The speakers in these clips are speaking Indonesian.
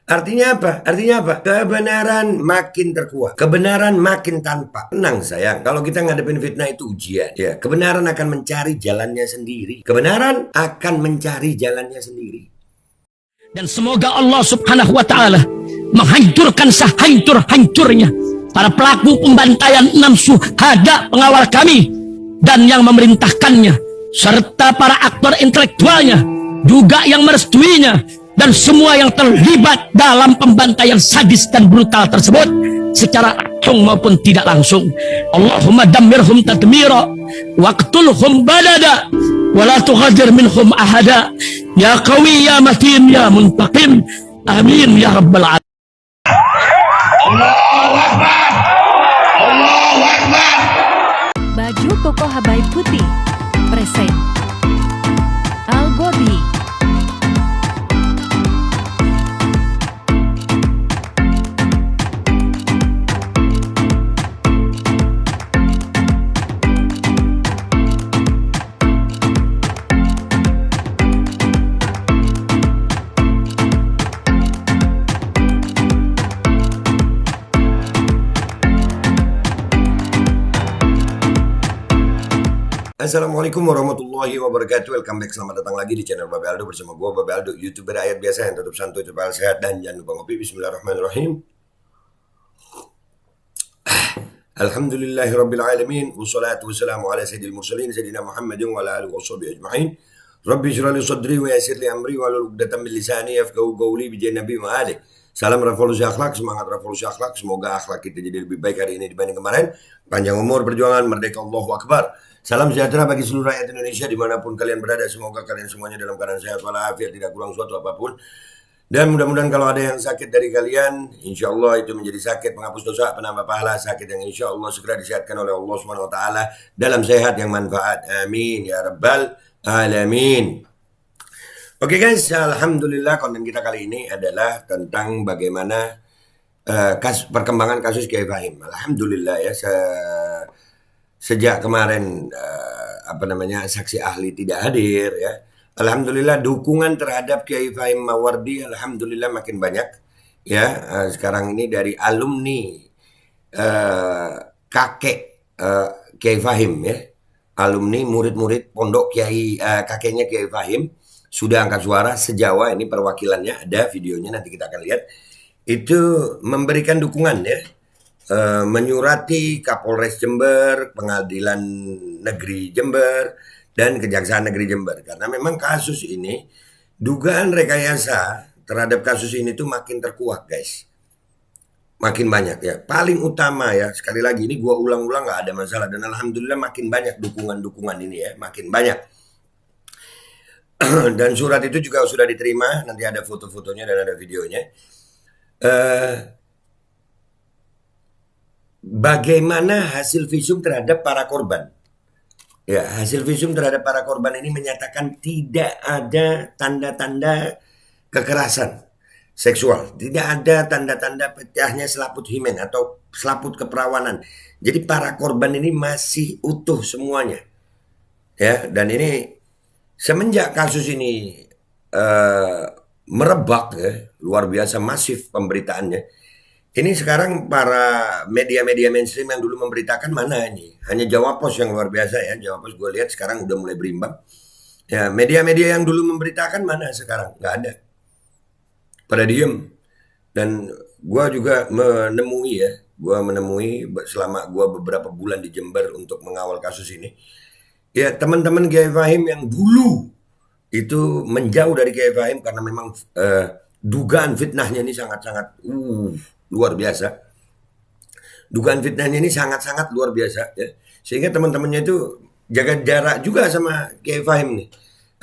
Artinya apa? Artinya apa? Kebenaran makin terkuat. Kebenaran makin tampak. Tenang sayang, kalau kita ngadepin fitnah itu ujian. Ya, kebenaran akan mencari jalannya sendiri. Kebenaran akan mencari jalannya sendiri. Dan semoga Allah subhanahu wa ta'ala menghancurkan sehancur-hancurnya para pelaku pembantaian 6 syuhada pengawal kami dan yang memerintahkannya, serta para aktor intelektualnya, juga yang merestuinya, dan semua yang terlibat dalam pembantaian sadis dan brutal tersebut secara langsung maupun tidak langsung. Allahumma dammirhum tadmira waqtulhum balada wala tughadir minhum ahada ya qawi ya matin ya muntaqim amin ya rabbal alamin. Allahu Akbar. Allahu Akbar. Baju koko Habaib Putih present Al Gobi. Assalamualaikum warahmatullahi wabarakatuh. Welcome back, selamat datang lagi di channel Babe Aldo bersama gue Babe Aldo, YouTuber ayat biasa yang tetap santuy, cepat sehat, dan jangan lupa ngopi. Bismillahirrahmanirrahim. Alhamdulillahirabbil alamin, wassalatu wassalamu ala sayyidil mursalin sayyidina Muhammadin wa ala alihi washabihi ajma'in. Rabbi shrah li sadri wa yassir li amri wa hlul 'uqdatam min lisani yafqahu qawli bi nabi wa ali. Salam revolusi akhlak, semangat revolusi akhlak. Semoga akhlak kita jadi lebih baik hari ini dibanding kemarin. Panjang umur, perjuangan, merdeka, Allahu Akbar. Salam sejahtera bagi seluruh rakyat Indonesia dimanapun kalian berada. Semoga kalian semuanya dalam keadaan sehat walafiat, tidak kurang suatu apapun. Dan mudah-mudahan kalau ada yang sakit dari kalian, insya Allah itu menjadi sakit penghapus dosa, penambah pahala, sakit yang insya Allah segera disehatkan oleh Allah Subhanahu Wa Taala dalam sehat yang manfaat. Amin ya rabbal alamin. Oke guys, alhamdulillah konten kita kali ini adalah tentang bagaimana perkembangan kasus Kiai Fahim. Alhamdulillah ya, sejak kemarin saksi ahli tidak hadir ya. Alhamdulillah dukungan terhadap Kiai Fahim Mawardi alhamdulillah makin banyak ya. Sekarang ini dari alumni kakek Kiai Fahim ya. Alumni murid-murid pondok Kiai kakeknya Kiai Fahim sudah angkat suara se-Jawa. Ini perwakilannya, ada videonya nanti kita akan lihat. Itu memberikan dukungan ya. Menyurati Kapolres Jember, Pengadilan Negeri Jember, dan Kejaksaan Negeri Jember. Karena memang kasus ini, dugaan rekayasa terhadap kasus ini tuh makin terkuak guys. Makin banyak ya. Paling utama ya, sekali lagi ini gua ulang-ulang gak ada masalah. Dan alhamdulillah makin banyak dukungan-dukungan ini ya, makin banyak. Dan surat itu juga sudah diterima, nanti ada foto-fotonya dan ada videonya. Bagaimana hasil visum terhadap para korban? Ya, hasil visum terhadap para korban ini menyatakan tidak ada tanda-tanda kekerasan seksual, tidak ada tanda-tanda pecahnya selaput himen atau selaput keperawanan. Jadi para korban ini masih utuh semuanya. Ya, dan ini semenjak kasus ini merebak ya, luar biasa masif pemberitaannya. Ini sekarang para media-media mainstream yang dulu memberitakan mana ini? Hanya Jawa Pos yang luar biasa ya. Jawa Pos gue lihat sekarang udah mulai berimbang. Ya, media-media yang dulu memberitakan mana sekarang? Nggak ada. Pada diem. Dan gue juga menemui ya. Gue menemui selama gue beberapa bulan di Jember untuk mengawal kasus ini. Ya, teman-teman Kiai Fahim yang dulu itu menjauh dari Kiai Fahim karena memang dugaan fitnahnya ini sangat-sangat luar biasa. Dugaan fitnahnya ini sangat-sangat luar biasa ya. Sehingga teman-temannya itu jaga jarak juga sama Kiai Fahim nih.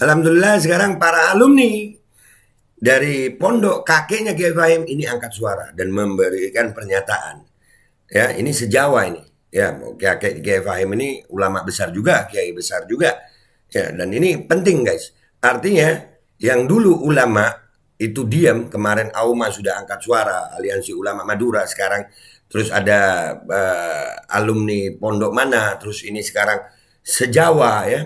Alhamdulillah sekarang para alumni dari pondok kakeknya Kiai Fahim ini angkat suara dan memberikan pernyataan. Ya, ini se-Jawa ini. Ya, Kiai Fahim ini ulama besar juga, kiai besar juga. Ya, dan ini penting guys. Artinya yang dulu ulama itu diam, kemarin Auma sudah angkat suara, Aliansi Ulama Madura sekarang, terus ada alumni pondok mana, terus ini sekarang se-Jawa ya,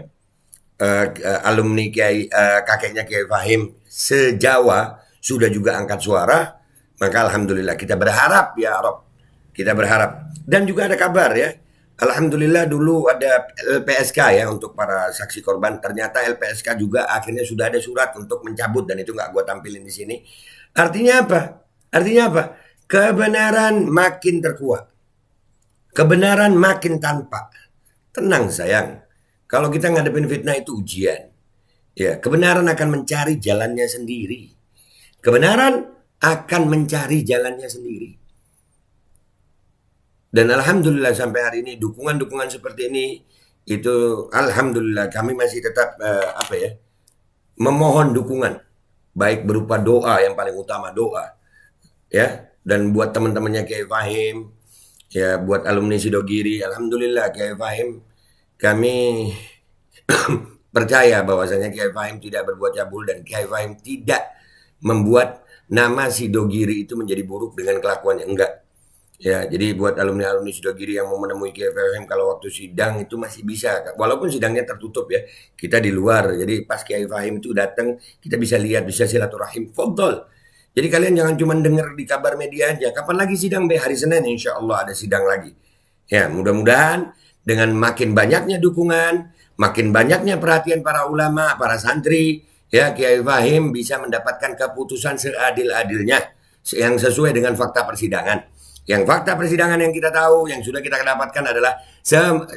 alumni Kiai kakeknya Kiai Fahim se-Jawa sudah juga angkat suara, maka alhamdulillah kita berharap ya Rob. Kita berharap. Dan juga ada kabar ya. Alhamdulillah dulu ada LPSK ya untuk para saksi korban. Ternyata LPSK juga akhirnya sudah ada surat untuk mencabut dan itu nggak gue tampilin di sini. Artinya apa? Artinya apa? Kebenaran makin terkuat. Kebenaran makin tampak. Tenang sayang. Kalau kita ngadepin fitnah itu ujian. Ya, kebenaran akan mencari jalannya sendiri. Kebenaran akan mencari jalannya sendiri. Dan alhamdulillah sampai hari ini dukungan-dukungan seperti ini itu alhamdulillah kami masih tetap memohon dukungan baik berupa doa yang paling utama doa ya, dan buat teman-temannya Kiai Fahim ya, buat alumni Sidogiri alhamdulillah Kiai Fahim kami percaya bahwasanya Kiai Fahim tidak berbuat cabul dan Kiai Fahim tidak membuat nama Sidogiri itu menjadi buruk dengan kelakuannya, enggak. Ya, jadi buat alumni-alumni Sidogiri yang mau menemui Kiai Fahim kalau waktu sidang itu masih bisa, walaupun sidangnya tertutup ya, kita di luar. Jadi pas Kiai Fahim itu datang, kita bisa lihat, bisa silaturahim. Fadol. Jadi kalian jangan cuma dengar di kabar media aja. Kapan lagi sidang? Hari Senin insya Allah ada sidang lagi. Ya, mudah-mudahan dengan makin banyaknya dukungan, makin banyaknya perhatian para ulama, para santri, ya Kiai Fahim bisa mendapatkan keputusan seadil-adilnya yang sesuai dengan fakta persidangan. Yang fakta persidangan yang kita tahu, yang sudah kita dapatkan adalah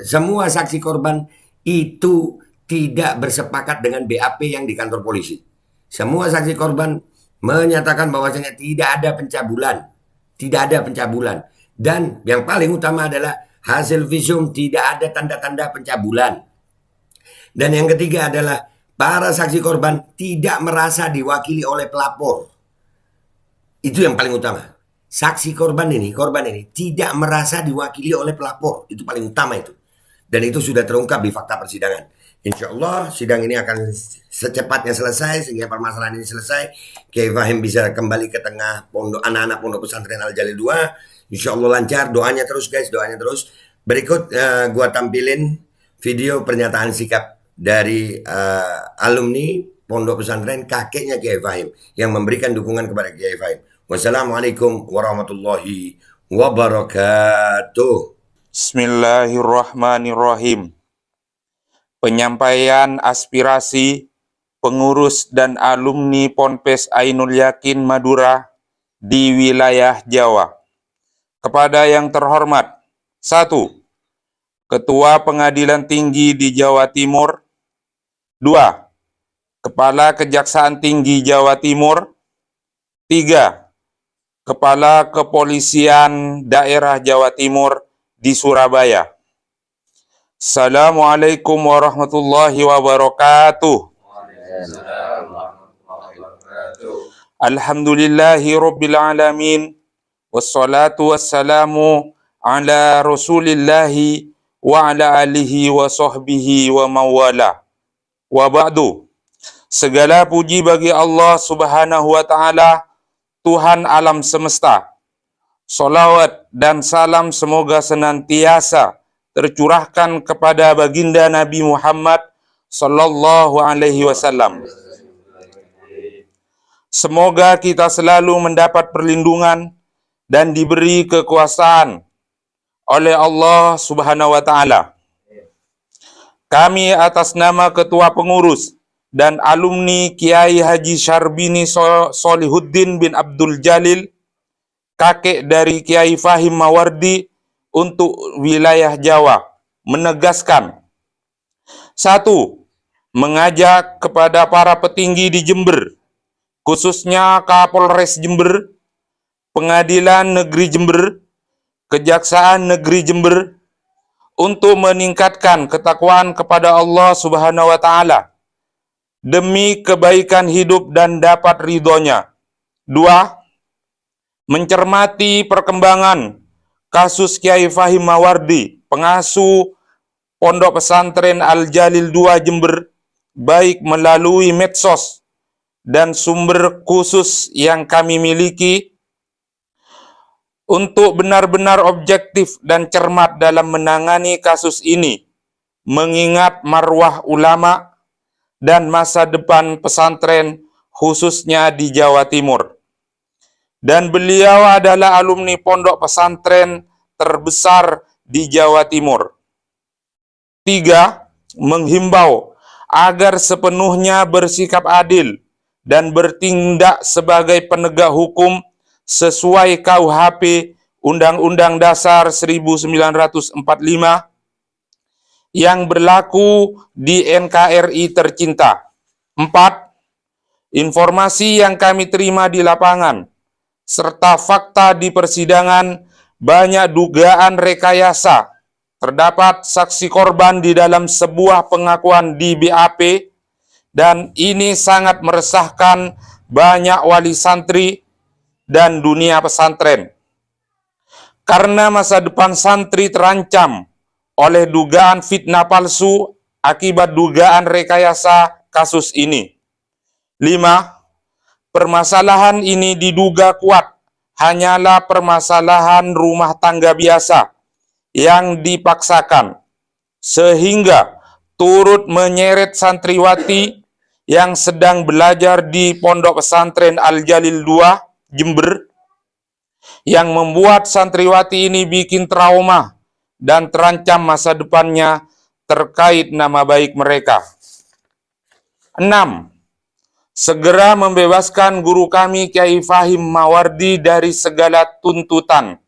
semua saksi korban itu tidak bersepakat dengan BAP yang di kantor polisi. Semua saksi korban menyatakan bahwasanya tidak ada pencabulan. Tidak ada pencabulan. Dan yang paling utama adalah hasil visum tidak ada tanda-tanda pencabulan. Dan yang ketiga adalah para saksi korban tidak merasa diwakili oleh pelapor. Itu yang paling utama. Saksi korban ini tidak merasa diwakili oleh pelapor. Itu paling utama itu. Dan itu sudah terungkap di fakta persidangan. Insya Allah sidang ini akan secepatnya selesai sehingga permasalahan ini selesai. Kiai Fahim bisa kembali ke tengah pondok anak-anak pondok pesantren Al Jalil 2. Insya Allah lancar. Doanya terus guys, doanya terus. Berikut gua tampilin video pernyataan sikap dari alumni pondok pesantren kakeknya Kiai Fahim yang memberikan dukungan kepada Kiai Fahim. Wassalamualaikum warahmatullahi wabarakatuh. Bismillahirrahmanirrahim. Penyampaian aspirasi pengurus dan alumni Ponpes Ainul Yakin Madura di wilayah Jawa. Kepada yang terhormat, 1. Ketua Pengadilan Tinggi di Jawa Timur. 2. Kepala Kejaksaan Tinggi Jawa Timur. 3. Kepala Kepolisian Daerah Jawa Timur di Surabaya. Assalamualaikum warahmatullahi wabarakatuh. Alhamdulillahi rabbil alamin. Wassalatu wassalamu ala rasulillahi wa ala alihi wa sahbihi wa mawala. Wa ba'du. Segala puji bagi Allah subhanahu wa ta'ala, Tuhan alam semesta. Salawat dan salam semoga senantiasa tercurahkan kepada baginda Nabi Muhammad sallallahu alaihi wasallam. Semoga kita selalu mendapat perlindungan dan diberi kekuasaan oleh Allah Subhanahu wa taala. Kami atas nama Ketua Pengurus dan alumni Kiai Haji Syarbini Solihuddin bin Abdul Jalil, kakek dari Kiai Fahim Mawardi untuk wilayah Jawa, menegaskan: 1. Mengajak kepada para petinggi di Jember, khususnya Kapolres Jember, Pengadilan Negeri Jember, Kejaksaan Negeri Jember, untuk meningkatkan ketakwaan kepada Allah Subhanahu wa taala demi kebaikan hidup dan dapat ridhonya. 2. Mencermati perkembangan kasus Kiai Fahim Mawardi, pengasuh Pondok Pesantren Al Jalil 2 Jember, baik melalui medsos dan sumber khusus yang kami miliki, untuk benar-benar objektif dan cermat dalam menangani kasus ini, mengingat marwah ulama dan masa depan pesantren khususnya di Jawa Timur. Dan beliau adalah alumni pondok pesantren terbesar di Jawa Timur. 3. Menghimbau agar sepenuhnya bersikap adil dan bertindak sebagai penegak hukum sesuai KUHP Undang-Undang Dasar 1945 yang berlaku di NKRI tercinta. 4. Informasi yang kami terima di lapangan serta fakta di persidangan banyak dugaan rekayasa. Terdapat saksi korban di dalam sebuah pengakuan di BAP dan ini sangat meresahkan banyak wali santri dan dunia pesantren. Karena masa depan santri terancam oleh dugaan fitnah palsu akibat dugaan rekayasa kasus ini. 5. Permasalahan ini diduga kuat hanyalah permasalahan rumah tangga biasa yang dipaksakan, sehingga turut menyeret santriwati yang sedang belajar di Pondok Pesantren Al-Jalil 2, Jember, yang membuat santriwati ini bikin trauma dan terancam masa depannya terkait nama baik mereka. 6. Segera membebaskan guru kami Kiai Fahim Mawardi dari segala tuntutan.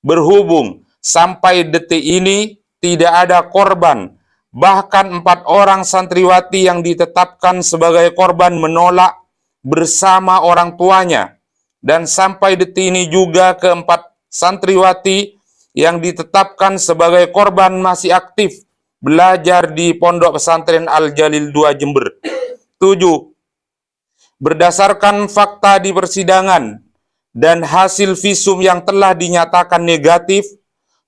Berhubung sampai detik ini tidak ada korban, bahkan 4 orang santriwati yang ditetapkan sebagai korban menolak bersama orang tuanya. Dan sampai detik ini juga keempat santriwati yang ditetapkan sebagai korban masih aktif belajar di Pondok Pesantren Al-Jalil 2 Jember. 7. Berdasarkan fakta di persidangan dan hasil visum yang telah dinyatakan negatif,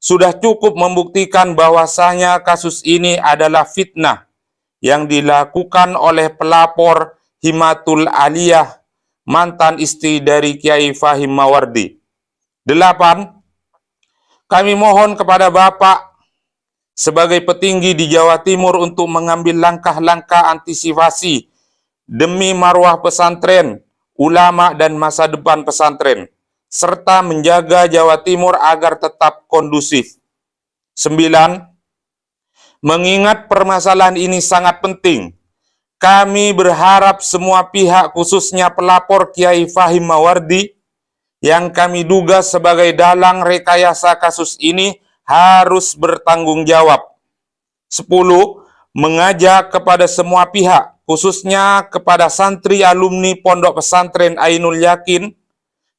sudah cukup membuktikan bahwasanya kasus ini adalah fitnah yang dilakukan oleh pelapor Himatul Aliyah, mantan istri dari Kiai Fahim Mawardi. 8. Kami mohon kepada Bapak sebagai petinggi di Jawa Timur untuk mengambil langkah-langkah antisipasi demi marwah pesantren, ulama dan masa depan pesantren, serta menjaga Jawa Timur agar tetap kondusif. 9. Mengingat permasalahan ini sangat penting, kami berharap semua pihak khususnya pelapor Kiai Fahim Mawardi yang kami duga sebagai dalang rekayasa kasus ini harus bertanggung jawab. 10. Mengajak kepada semua pihak, khususnya kepada santri alumni Pondok Pesantren Ainul Yakin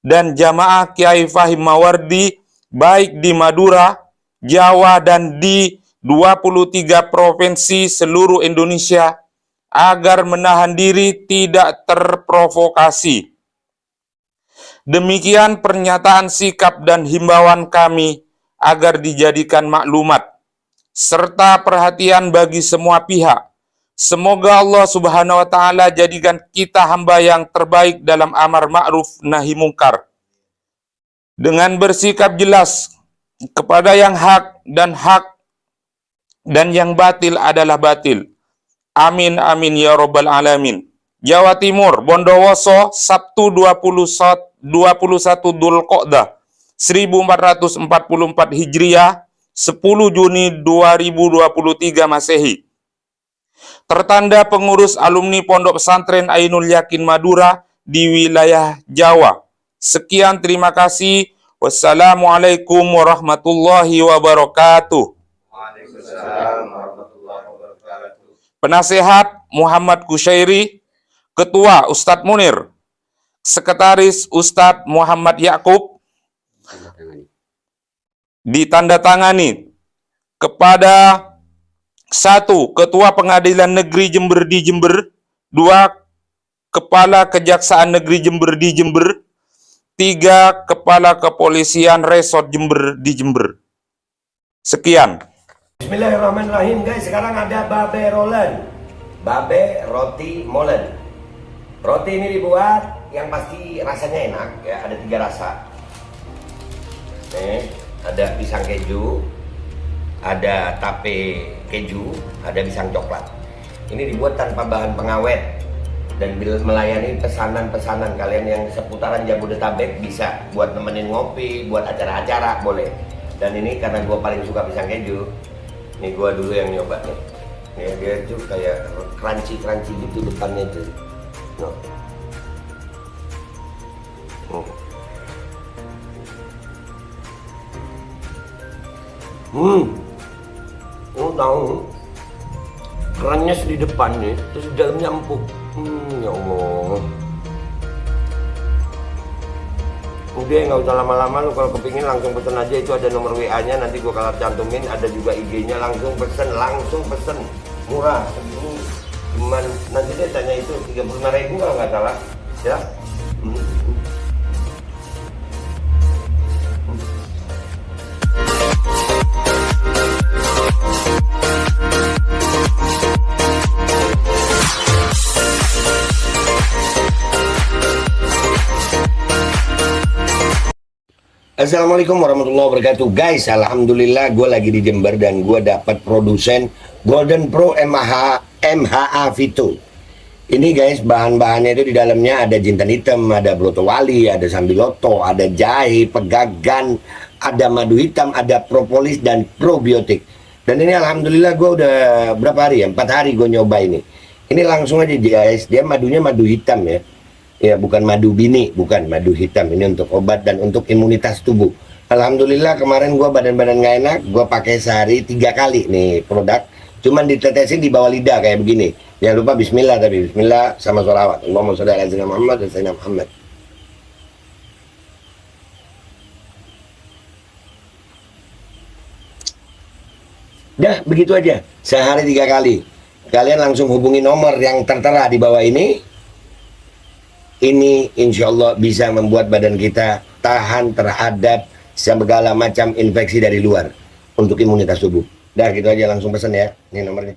dan jamaah Kiai Fahim Mawardi baik di Madura, Jawa dan di 23 provinsi seluruh Indonesia agar menahan diri tidak terprovokasi. Demikian pernyataan sikap dan himbauan kami agar dijadikan maklumat serta perhatian bagi semua pihak. Semoga Allah Subhanahu wa Ta'ala jadikan kita hamba yang terbaik dalam amar ma'ruf nahi mungkar, dengan bersikap jelas kepada yang hak dan yang batil adalah batil. Amin amin ya rabbal alamin. Jawa Timur, Bondowoso, Sabtu 21 Dzulqa'dah 1444 Hijriah, 10 Juni 2023 Masehi. Tertanda pengurus alumni Pondok Pesantren Ainul Yakin Madura di wilayah Jawa. Sekian, terima kasih. Wassalamualaikum warahmatullahi wabarakatuh. Penasehat Muhammad Kusyairi, Ketua Ustadz Munir, Sekretaris Ustadz Muhammad Yakub. Ditandatangani kepada 1. Ketua Pengadilan Negeri Jember di Jember. 2. Kepala Kejaksaan Negeri Jember di Jember. 3. Kepala Kepolisian Resort Jember di Jember. Sekian. Bismillahirrahmanirrahim guys, sekarang ada babe rolen, babe roti molen. Roti ini dibuat yang pasti rasanya enak ya, ada 3 rasa. Nih, ada pisang keju, ada tape keju, ada pisang coklat. Ini dibuat tanpa bahan pengawet. dan melayani pesanan-pesanan kalian yang seputaran Jabodetabek, bisa buat nemenin ngopi, buat acara-acara boleh. Dan ini karena gue paling suka pisang keju, nih gue dulu yang nyoba nih. Ya, dia tuh kayak crunchy gitu depannya tuh. No. Lu tahu kerannya di depan nih, terus di dalamnya empuk. Ya Allah. Udah nggak usah lama-lama, lu kalau kepingin langsung pesen aja, itu ada nomor WA-nya, nanti gua kalau cantumin, ada juga IG-nya, langsung pesen, murah. Cuman nanti dia tanya itu 35.000 kalau nggak salah, ya. Assalamualaikum warahmatullahi wabarakatuh. Guys, alhamdulillah gue lagi di Jember dan gue dapat produsen Golden Pro MHA Vito. Ini guys, bahan-bahannya itu di dalamnya ada jintan hitam, ada broto wali, ada sambiloto, ada jahe, pegagan, ada madu hitam, ada propolis dan probiotik. Dan ini alhamdulillah gue udah berapa hari ya? 4 hari gue nyoba ini. Ini langsung aja guys, dia madunya madu hitam ya. Ya, bukan madu bini, bukan madu hitam. Ini untuk obat dan untuk imunitas tubuh. Alhamdulillah kemarin gua badan-badan nggak enak, gua pakai sehari 3 kali nih produk. Cuman ditetesin di bawah lidah kayak begini. Jangan lupa bismillah, tapi bismillah sama sholawat. Allahumma sholli ala sayyidina Muhammad dan sayyidina Muhammad. Dah, begitu aja. Sehari 3 kali. Kalian langsung hubungi nomor yang tertera di bawah ini. Ini insya Allah bisa membuat badan kita tahan terhadap segala macam infeksi dari luar untuk imunitas tubuh. Dah gitu aja, langsung pesan ya. Ini nomornya.